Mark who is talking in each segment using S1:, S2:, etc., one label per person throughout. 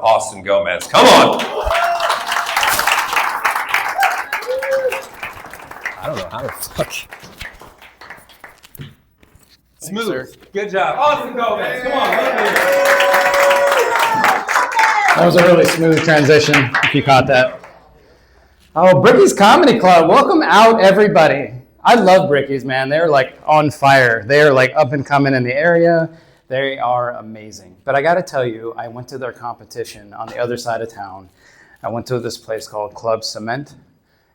S1: for Austin Gomez. Come on.
S2: I don't know how to fuck.
S1: Smooth. Good job. Austin Gomez. Come on.
S2: That was a really smooth transition, if you caught that. Oh, Brickeys Comedy Club. Welcome out, everybody. I love Brickeys, man. They're like on fire. They're like up and coming in the area. They are amazing. But I got to tell you, I went to their competition on the other side of town. I went to this place called Club Cement.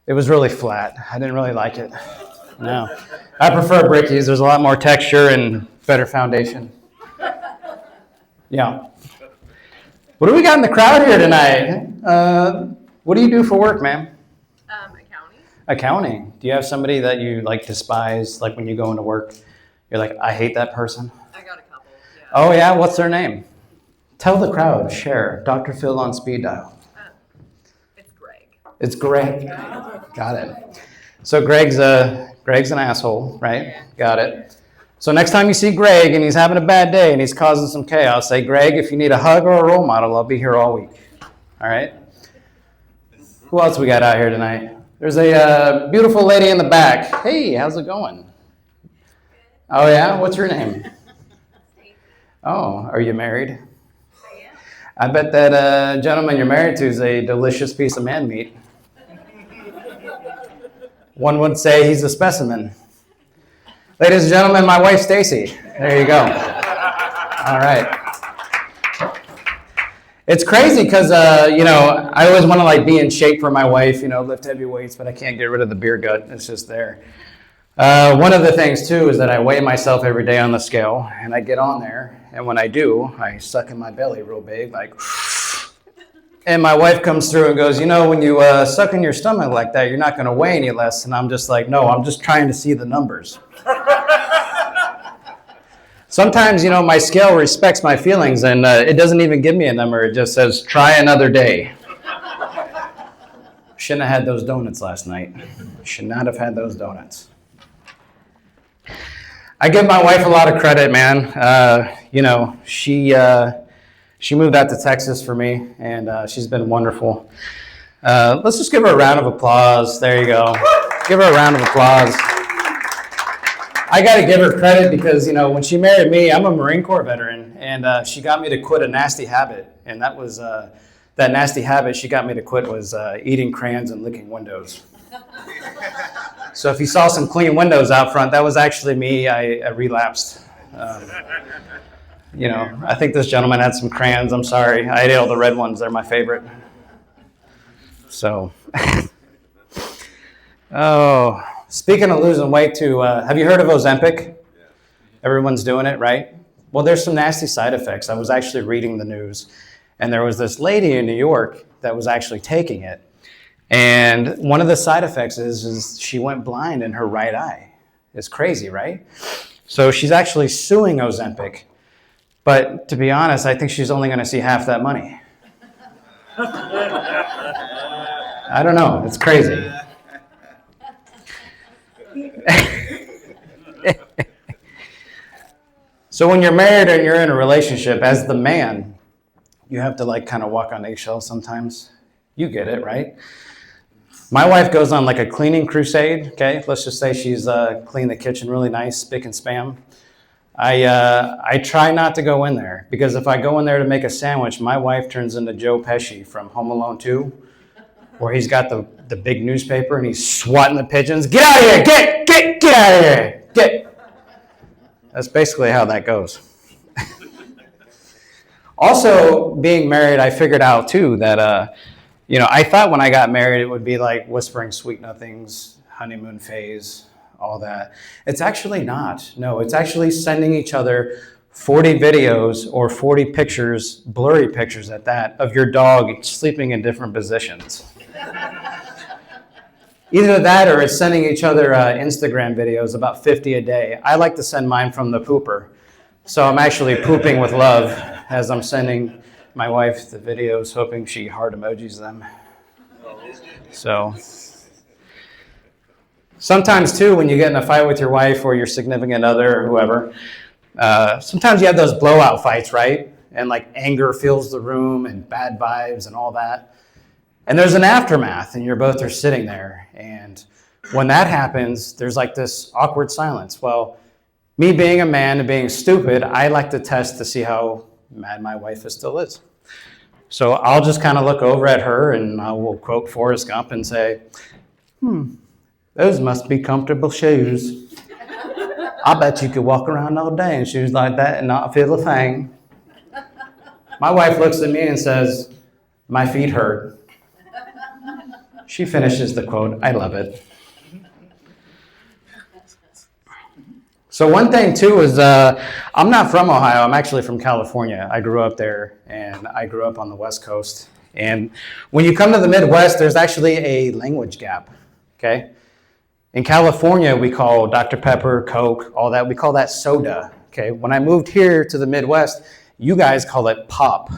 S2: It was really flat. I didn't really like it. No. I prefer Brickeys. There's a lot more texture and better foundation. Yeah. What do we got in the crowd here tonight? What do you do for work, ma'am?
S3: Accounting.
S2: Accounting. Do you have somebody that you like despise, like when you go into work? You're like, I hate that person?
S3: I got a couple, yeah.
S2: Oh, yeah? What's their name? Tell the crowd. Share. Dr. Phil on speed dial.
S3: It's Greg.
S2: It's Greg. Got it. So Greg's an asshole, right? Got it. So next time you see Greg and he's having a bad day and he's causing some chaos, say, Greg, if you need a hug or a role model, I'll be here all week. All right? Who else we got out here tonight? There's a beautiful lady in the back. Hey, how's it going? Oh, yeah? What's your name? Oh, are you married?
S3: I am.
S2: I bet that gentleman you're married to is a delicious piece of man meat. One would say he's a specimen. Ladies and gentlemen, my wife, Stacy. There you go. All right. It's crazy because, I always want to like be in shape for my wife, lift heavy weights, but I can't get rid of the beer gut. It's just there. One of the things, too, is that I weigh myself every day on the scale, and I get on there, and when I do, I suck in my belly real big, like, and my wife comes through and goes, when you suck in your stomach like that, you're not going to weigh any less, and I'm just like, no, I'm just trying to see the numbers. Sometimes, my scale respects my feelings, and it doesn't even give me a number. It just says, try another day. Shouldn't have had those donuts last night. Should not have had those donuts. I give my wife a lot of credit, man. She moved out to Texas for me, and she's been wonderful. Let's just give her a round of applause. There you go. Give her a round of applause. I got to give her credit because, when she married me, I'm a Marine Corps veteran, and she got me to quit a nasty habit, and that was that nasty habit she got me to quit was eating crayons and licking windows. So if you saw some clean windows out front, that was actually me. I relapsed. I think this gentleman had some crayons. I'm sorry. I ate all the red ones. They're my favorite. So, speaking of losing weight too, have you heard of Ozempic? Everyone's doing it, right? Well, there's some nasty side effects. I was actually reading the news, and there was this lady in New York that was actually taking it. And one of the side effects is she went blind in her right eye. It's crazy, right? So she's actually suing Ozempic. But to be honest, I think she's only going to see half that money. I don't know. It's crazy. So when you're married and you're in a relationship, as the man, you have to kind of walk on eggshells sometimes. You get it, right? My wife goes on a cleaning crusade, okay? Let's just say she's cleaned the kitchen really nice, spick and spam. I try not to go in there because if I go in there to make a sandwich, my wife turns into Joe Pesci from Home Alone 2, where he's got the big newspaper and he's swatting the pigeons. Get out of here! Get out of here! Get! That's basically how that goes. Also, being married, I figured out too that I thought when I got married, it would be like whispering sweet nothings, honeymoon phase, all that. It's actually not. No, it's actually sending each other 40 videos or 40 pictures, blurry pictures at that, of your dog sleeping in different positions. Either that or it's sending each other Instagram videos, about 50 a day. I like to send mine from the pooper. So I'm actually pooping with love as I'm sending my wife the videos, hoping she heart emojis them. So sometimes too, when you get in a fight with your wife or your significant other or whoever, sometimes you have those blowout fights, right? and like anger fills the room and bad vibes and all that. And there's an aftermath, and you're both are sitting there. And when that happens, there's like this awkward silence. Well, me being a man and being stupid, I like to test to see how mad my wife still is. So I'll just kind of look over at her and I will quote Forrest Gump and say, those must be comfortable shoes. I bet you could walk around all day in shoes like that and not feel a thing. My wife looks at me and says, my feet hurt. She finishes the quote. I love it. So one thing too is I'm not from Ohio. I'm actually from California. I grew up there, and I grew up on the West Coast. And when you come to the Midwest, there's actually a language gap, okay? In California, we call Dr. Pepper, Coke, all that, we call that soda, okay? When I moved here to the Midwest, you guys call it pop.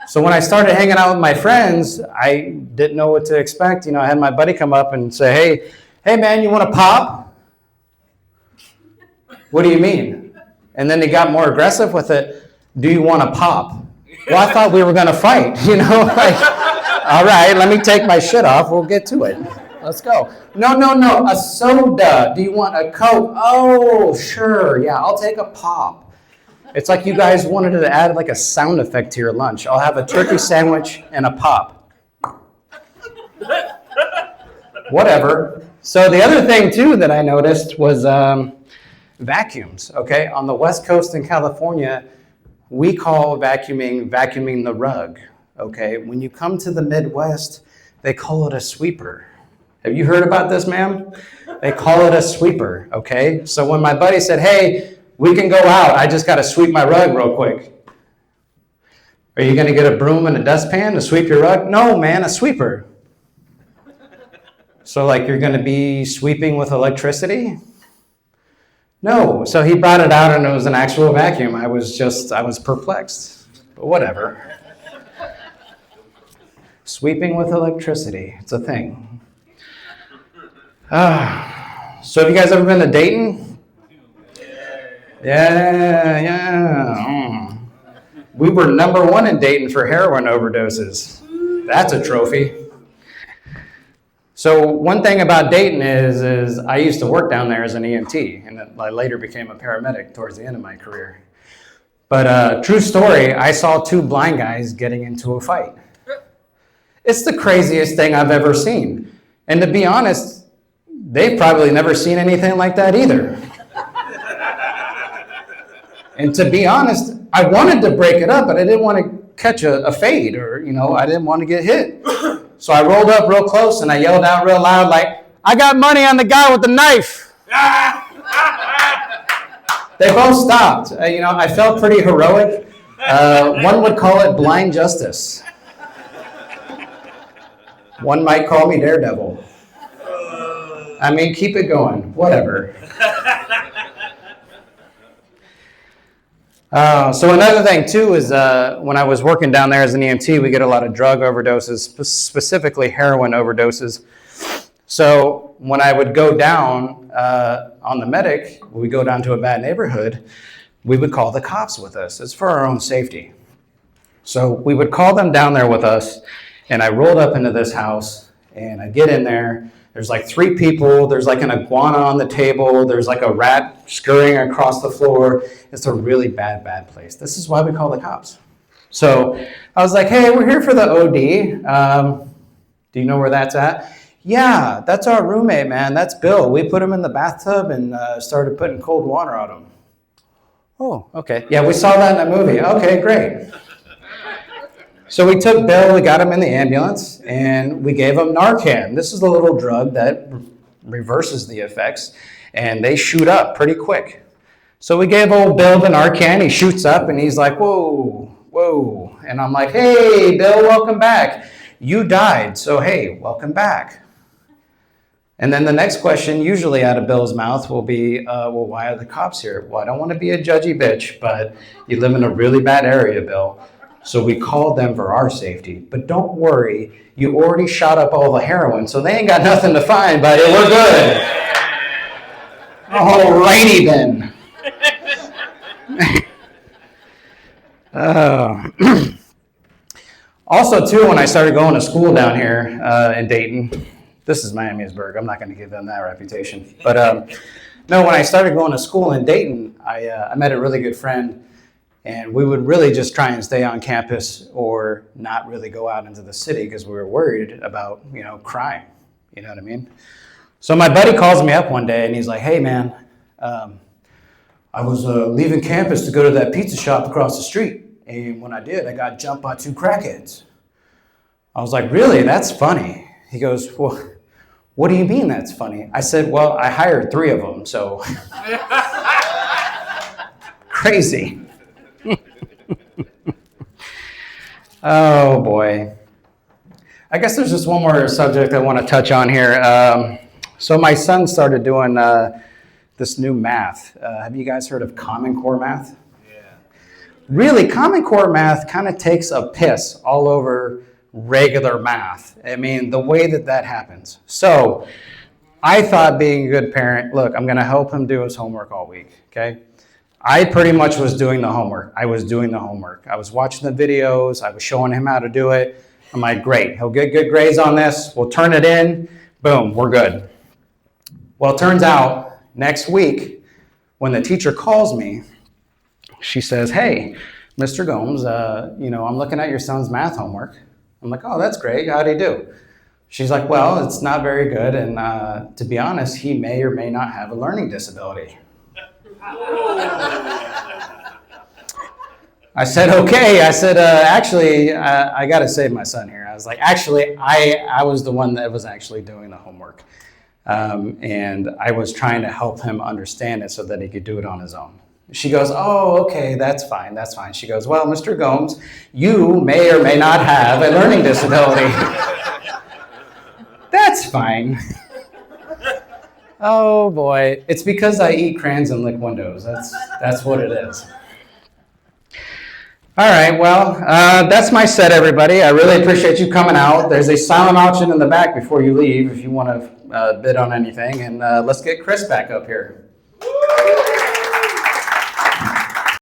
S2: So when I started hanging out with my friends, I didn't know what to expect. You know, I had my buddy come up and say, hey man, you want to pop? What do you mean? And then he got more aggressive with it. Do you want to pop? Well, I thought we were going to fight, you know? Like, all right, let me take my shit off. We'll get to it. Let's go. No, a soda. Do you want a Coke? Oh, sure. Yeah, I'll take a pop. It's like you guys wanted to add like a sound effect to your lunch. I'll have a turkey sandwich and a pop. Whatever. So the other thing, too, that I noticed was vacuums, okay? On the West Coast in California, we call vacuuming the rug, okay? When you come to the Midwest, they call it a sweeper. Have you heard about this, ma'am? They call it a sweeper, okay? So when my buddy said, hey, we can go out, I just got to sweep my rug real quick. Are you going to get a broom and a dustpan to sweep your rug? No, man, a sweeper. So like you're going to be sweeping with electricity? No. So he brought it out and it was an actual vacuum. I was perplexed, but whatever. Sweeping with electricity, it's a thing. So have you guys ever been to Dayton? Yeah. We were number 1 in Dayton for heroin overdoses. That's a trophy. So one thing about Dayton is I used to work down there as an EMT, and I later became a paramedic towards the end of my career. But true story, I saw 2 blind guys getting into a fight. It's the craziest thing I've ever seen. And to be honest, they've probably never seen anything like that either. And to be honest, I wanted to break it up, but I didn't want to catch a fade or, I didn't want to get hit. So I rolled up real close and I yelled out real loud like, I got money on the guy with the knife. They both stopped. I felt pretty heroic. One would call it blind justice. One might call me Daredevil. I mean, keep it going. Whatever. So another thing, too, is when I was working down there as an EMT, we get a lot of drug overdoses, specifically heroin overdoses. So when I would go down on the medic, when we go down to a bad neighborhood, we would call the cops with us. It's for our own safety. So we would call them down there with us, and I rolled up into this house, and I get in there. There's like 3 people. There's like an iguana on the table. There's like a rat scurrying across the floor. It's a really bad place. This is why we call the cops. So I was like, hey, we're here for the OD. Do you know where that's at? Yeah, that's our roommate, man. That's Bill. We put him in the bathtub and started putting cold water on him. Oh, okay. Yeah, we saw that in a movie. Okay, great. So we took Bill, we got him in the ambulance, and we gave him Narcan. This is a little drug that reverses the effects, and they shoot up pretty quick. So we gave old Bill the Narcan. He shoots up, and he's like, whoa. And I'm like, hey, Bill, welcome back. You died, so hey, welcome back. And then the next question, usually out of Bill's mouth, will be, well, why are the cops here? Well, I don't want to be a judgy bitch, but you live in a really bad area, Bill. So we called them for our safety. But don't worry, you already shot up all the heroin, so they ain't got nothing to find, buddy. We're good. Alrighty then. Also, too, when I started going to school down here in Dayton, this is Miamisburg. I'm not going to give them that reputation. But no, when I started going to school in Dayton, I met a really good friend, and we would really just try and stay on campus or not really go out into the city because we were worried about, crime. You know what I mean? So my buddy calls me up one day, and he's like, "Hey, man, I was leaving campus to go to that pizza shop across the street. And when I did, I got jumped by 2 crackheads." I was like, "Really? That's funny." He goes, "Well, what do you mean that's funny?" I said, "Well, I hired 3 of them, so." Crazy. Oh, boy. I guess there's just one more subject I want to touch on here. So my son started doing this new math. Have you guys heard of Common Core math? Really, Common Core math kind of takes a piss all over regular math. I mean, the way that happens. So I thought, being a good parent, look, I'm going to help him do his homework all week, okay? I pretty much was doing the homework. I was watching the videos. I was showing him how to do it. I'm like, great, he'll get good grades on this. We'll turn it in. Boom, we're good. Well, it turns out next week when the teacher calls me, she says, "Hey, Mr. Gomes, I'm looking at your son's math homework." I'm like, "Oh, that's great. How'd he do?" She's like, "Well, it's not very good. And to be honest, he may or may not have a learning disability." I said, "Okay." I said, "Actually, I got to save my son here." I was like, "Actually, I was the one that was actually doing the homework. And I was trying to help him understand it so that he could do it on his own." She goes, "Oh, okay, that's fine. She goes, "Well, Mr. Gomes, you may or may not have a learning disability." That's fine. Oh boy, it's because I eat crayons and lick windows. That's what it is. All right, well, that's my set, everybody. I really appreciate you coming out. There's a silent auction in the back before you leave if you want to bid on anything. And let's get Chris back up here.